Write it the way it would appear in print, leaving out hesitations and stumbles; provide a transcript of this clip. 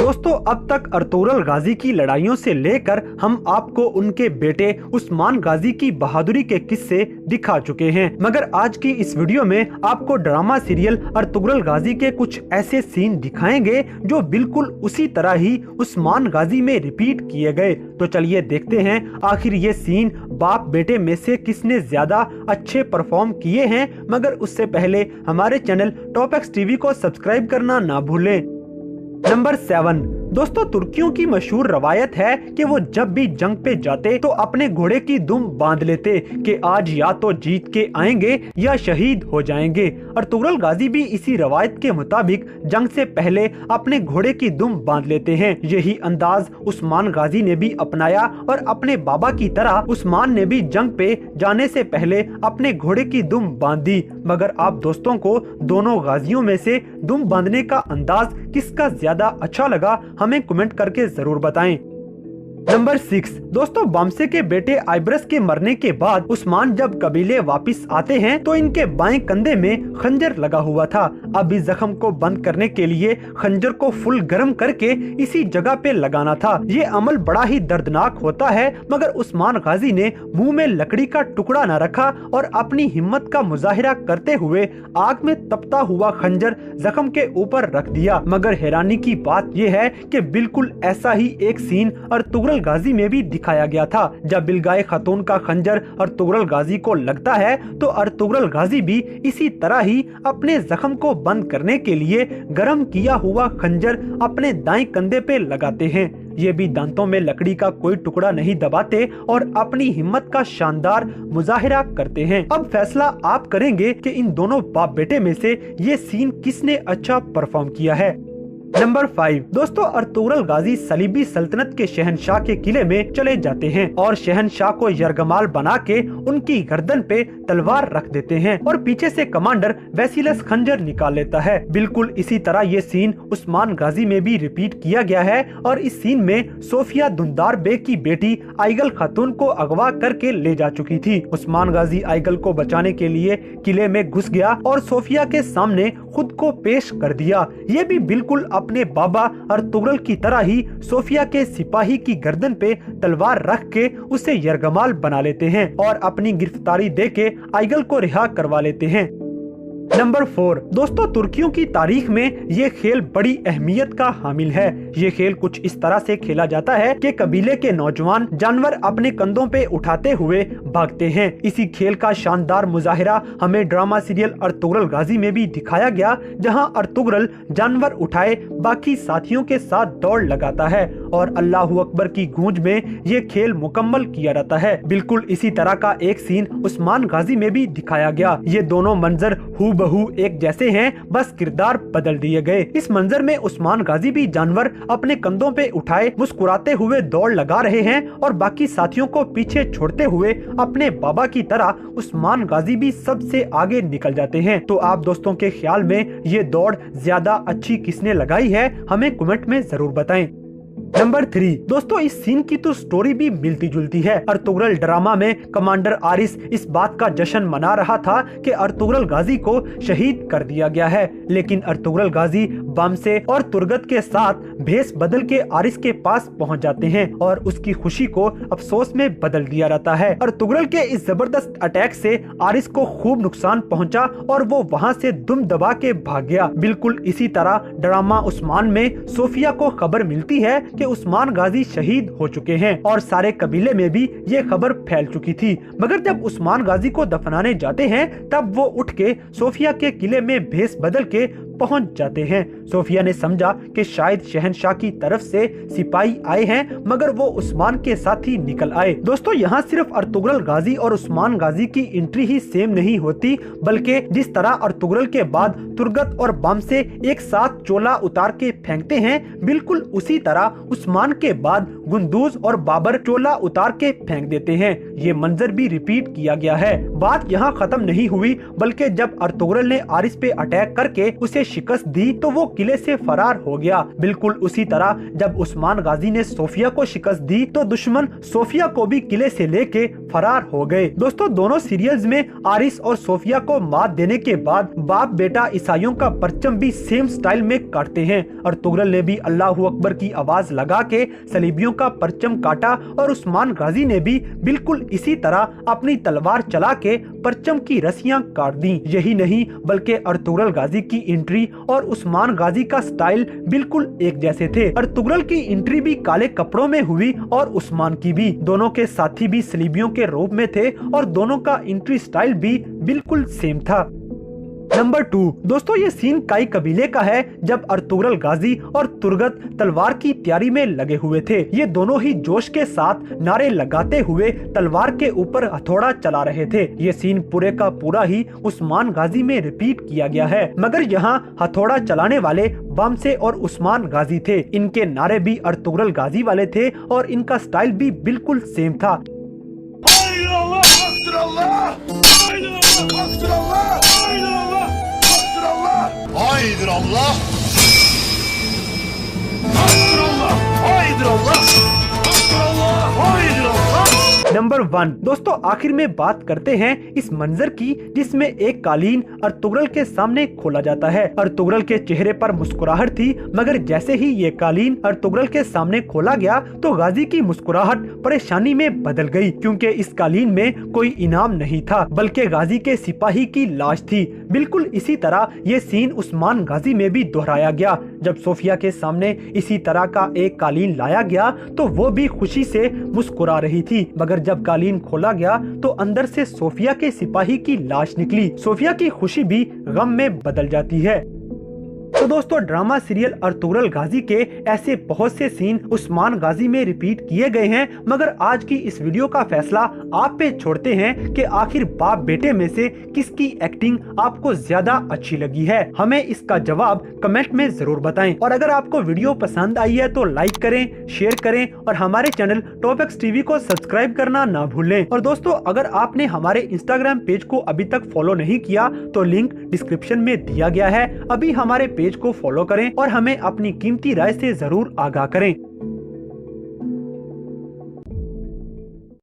दोस्तों अब तक अर्तुगरुल गाजी की लड़ाइयों से लेकर हम आपको उनके बेटे उस्मान गाजी की बहादुरी के किस्से दिखा चुके हैं, मगर आज की इस वीडियो में आपको ड्रामा सीरियल अर्तुगरुल गाजी के कुछ ऐसे सीन दिखाएंगे जो बिल्कुल उसी तरह ही उस्मान गाजी में रिपीट किए गए। तो चलिए देखते हैं आखिर ये सीन बाप बेटे में से किसने ज्यादा अच्छे परफॉर्म किए हैं। मगर उससे पहले हमारे चैनल टॉप एक्स टीवी को सब्सक्राइब करना ना भूलें। नंबर 7 दोस्तों, तुर्कियों की मशहूर रवायत है कि वो जब भी जंग पे जाते तो अपने घोड़े की दुम बांध लेते कि आज या तो जीत के आएंगे या शहीद हो जाएंगे। अर्तुगरुल गाजी भी इसी रवायत के मुताबिक जंग से पहले अपने घोड़े की दुम बांध लेते हैं। यही अंदाज उस्मान गाजी ने भी अपनाया और अपने बाबा की तरह उस्मान ने भी जंग पे जाने से पहले अपने घोड़े की दुम बांध दी। मगर आप दोस्तों को दोनों गाजियों में से दुम बांधने का अंदाज किसका ज्यादा अच्छा लगा हमें कमेंट करके जरूर बताएं। नंबर 6 दोस्तों, बामसे के बेटे आइब्रस के मरने के बाद उस्मान जब कबीले वापस आते हैं तो इनके बाएं कंधे में खंजर लगा हुआ था। अब इस जख्म को बंद करने के लिए खंजर को फुल गर्म करके इसी जगह पे लगाना था। ये अमल बड़ा ही दर्दनाक होता है, मगर उस्मान गाजी ने मुंह में लकड़ी का टुकड़ा न रखा और अपनी हिम्मत का मुजाहिरा करते हुए आग में तपता हुआ खंजर जख्म के ऊपर रख दिया। मगर हैरानी की बात यह है कि बिल्कुल ऐसा ही एक सीन अर्तुगरुल गाजी में भी दिखाया गया था। जब बिलगाए खातून का खंजर अर्तुगरुल गाजी को लगता है तो अर्तुगरुल गाजी भी इसी तरह ही अपने जख्म को बंद करने के लिए गर्म किया हुआ खंजर अपने दाएं कंधे पे लगाते हैं। ये भी दांतों में लकड़ी का कोई टुकड़ा नहीं दबाते और अपनी हिम्मत का शानदार मुजाहिरा करते हैं। अब फैसला आप करेंगे कि इन दोनों बाप बेटे में से ये सीन किसने अच्छा परफॉर्म किया है। नंबर 5 दोस्तों, अर्तुगरुल गाजी सलीबी सल्तनत के शहनशाह के किले में चले जाते हैं और शहनशाह को यरगमाल बना के उनकी गर्दन पे तलवार रख देते हैं और पीछे से कमांडर वेसिलस खंजर निकाल लेता है। बिल्कुल इसी तरह ये सीन उस्मान गाजी में भी रिपीट किया गया है और इस सीन में सोफिया दुंदार बेग की बेटी आइगल खातून को अगवा करके ले जा चुकी थी। उस्मान गाजी आइगल को बचाने के लिए किले में घुस गया और सोफिया के सामने खुद को पेश कर दिया। ये भी बिल्कुल अपने बाबा अर्तुगरुल की तरह ही सोफिया के सिपाही की गर्दन पे तलवार रख के उसे यरगमाल बना लेते हैं और अपनी गिरफ्तारी देके आइगल को रिहा करवा लेते हैं। नंबर 4 दोस्तों, तुर्कियों की तारीख में ये खेल बड़ी अहमियत का हामिल है। ये खेल कुछ इस तरह से खेला जाता है कि कबीले के नौजवान जानवर अपने कंधों पे उठाते हुए भागते हैं। इसी खेल का शानदार मुजाहिरा हमें ड्रामा सीरियल अर्तुगरुल गाजी में भी दिखाया गया, जहां अर्तुगरुल जानवर उठाए बाकी साथियों के साथ दौड़ लगाता है और अल्लाहू अकबर की गूंज में ये खेल मुकम्मल किया जाता है। बिल्कुल इसी तरह का एक सीन उस्मान गाजी में भी दिखाया गया। ये दोनों मंजर हूबहू एक जैसे हैं, बस किरदार बदल दिए गए। इस मंजर में उस्मान गाजी भी जानवर अपने कंधों पे उठाए मुस्कुराते हुए दौड़ लगा रहे हैं और बाकी साथियों को पीछे छोड़ते हुए अपने बाबा की तरह उस्मान गाजी भी सबसे आगे निकल जाते हैं। तो आप दोस्तों के ख्याल में ये दौड़ ज्यादा अच्छी किसने लगाई है, हमें कमेंट में जरूर बताएं। नंबर 3 दोस्तों, इस सीन की तो स्टोरी भी मिलती जुलती है। अर्तुगरुल ड्रामा में कमांडर आरिस इस बात का जश्न मना रहा था कि अर्तुगरुल गाजी को शहीद कर दिया गया है, लेकिन अर्तुगरुल गाजी बामसे और तुर्गत के साथ भेस बदल के आरिस के पास पहुंच जाते हैं और उसकी खुशी को अफसोस में बदल दिया जाता है। अर्तुगरुल के इस जबरदस्त अटैक से आरिस को खूब नुकसान पहुंचा और वो वहां से दुम दबा के भाग गया। बिल्कुल इसी तरह ड्रामा उस्मान में सोफिया को खबर मिलती है कि उस्मान गाजी शहीद हो चुके हैं और सारे कबीले में भी ये खबर फैल चुकी थी। मगर जब उस्मान गाजी को दफनाने जाते हैं तब वो उठ के सोफिया के किले में भेस बदल के पहुंच जाते हैं। सोफिया ने समझा कि शायद शहनशाह की तरफ से सिपाही आए हैं, मगर वो उस्मान के साथ ही निकल आए। दोस्तों यहाँ सिर्फ अर्तुगरुल गाजी और उस्मान गाजी की एंट्री ही सेम नहीं होती, बल्कि जिस तरह अर्तुगरुल के बाद तुर्गत और बामसे एक साथ चोला उतार के फेंकते हैं, बिल्कुल उसी तरह उस्मान के बाद गुंदूज और बाबर चोला उतार के फेंक देते हैं। ये मंजर भी रिपीट किया गया है। बात यहाँ खत्म नहीं हुई, बल्कि जब अर्तुगरुल ने आरिस पे अटैक करके उसे शिकस्त दी तो वो किले से फरार हो गया। बिल्कुल उसी तरह जब उस्मान गाजी ने सोफिया को शिकस्त दी तो दुश्मन सोफिया को भी किले से लेके फरार हो गए। दोस्तों, दोनों सीरियल्स में आरिस और सोफिया को मात देने के बाद बाप बेटा ईसाइयों का परचम भी सेम स्टाइल में काटते हैं। अर्तुगरुल ने भी अल्लाहू अकबर की आवाज लगा के सलीबियों का परचम काटा और उस्मान गाजी ने भी बिल्कुल इसी तरह अपनी तलवार चला के परचम की रस्सियां काट दी। यही नहीं बल्कि अर्तुगरुल गाजी की एंट्री और उस्मान गाजी का स्टाइल बिल्कुल एक जैसे थे। अर्तुगरुल की एंट्री भी काले कपड़ों में हुई और उस्मान की भी। दोनों के साथी भी सलीबियों के रूप में थे और दोनों का एंट्री स्टाइल भी बिल्कुल सेम था। नंबर 2, दोस्तों ये सीन काई कबीले का है जब अर्तुगरुल गाजी और तुर्गत तलवार की तैयारी में लगे हुए थे। ये दोनों ही जोश के साथ नारे लगाते हुए तलवार के ऊपर हथौड़ा चला रहे थे। ये सीन पूरे का पूरा ही उस्मान गाजी में रिपीट किया गया है, मगर यहाँ हथौड़ा चलाने वाले बामसे और उस्मान गाजी थे। इनके नारे भी अर्तुगरुल गाजी वाले थे और इनका स्टाइल भी बिल्कुल सेम था। Haydır Allah! Haydır Allah! Haydır Allah! Haydır Allah! Haydır Allah! Number 1, दोस्तों आखिर में बात करते हैं इस मंजर की जिसमें एक कालीन अर्तुगरुल के सामने खोला जाता है। अर्तुगरुल के चेहरे पर मुस्कुराहट थी, मगर जैसे ही ये कालीन अर्तुगरुल के सामने खोला गया तो गाजी की मुस्कुराहट परेशानी में बदल गई, क्योंकि इस कालीन में कोई इनाम नहीं था बल्कि गाजी के सिपाही की लाश थी। बिल्कुल इसी तरह ये सीन उस्मान गाजी में भी दोहराया गया। जब सोफिया के सामने इसी तरह का एक कालीन लाया गया तो वो भी खुशी से मुस्कुरा रही थी, मगर जब कालीन खोला गया तो अंदर से सोफिया के सिपाही की लाश निकली। सोफिया की खुशी भी गम में बदल जाती है। तो दोस्तों, ड्रामा सीरियल अर्तुगरुल गाजी के ऐसे बहुत से सीन उस्मान गाजी में रिपीट किए गए हैं, मगर आज की इस वीडियो का फैसला आप पे छोड़ते हैं कि आखिर बाप बेटे में से किसकी एक्टिंग आपको ज्यादा अच्छी लगी है। हमें इसका जवाब कमेंट में जरूर बताएं और अगर आपको वीडियो पसंद आई है तो लाइक करें, शेयर करें और हमारे चैनल टॉप एक्स टीवी को सब्सक्राइब करना ना भूलें। और दोस्तों, अगर आपने हमारे इंस्टाग्राम पेज को अभी तक फॉलो नहीं किया तो लिंक डिस्क्रिप्शन में दिया गया है। अभी हमारे पेज को फॉलो करें और हमें अपनी कीमती राय से जरूर आगाह करें।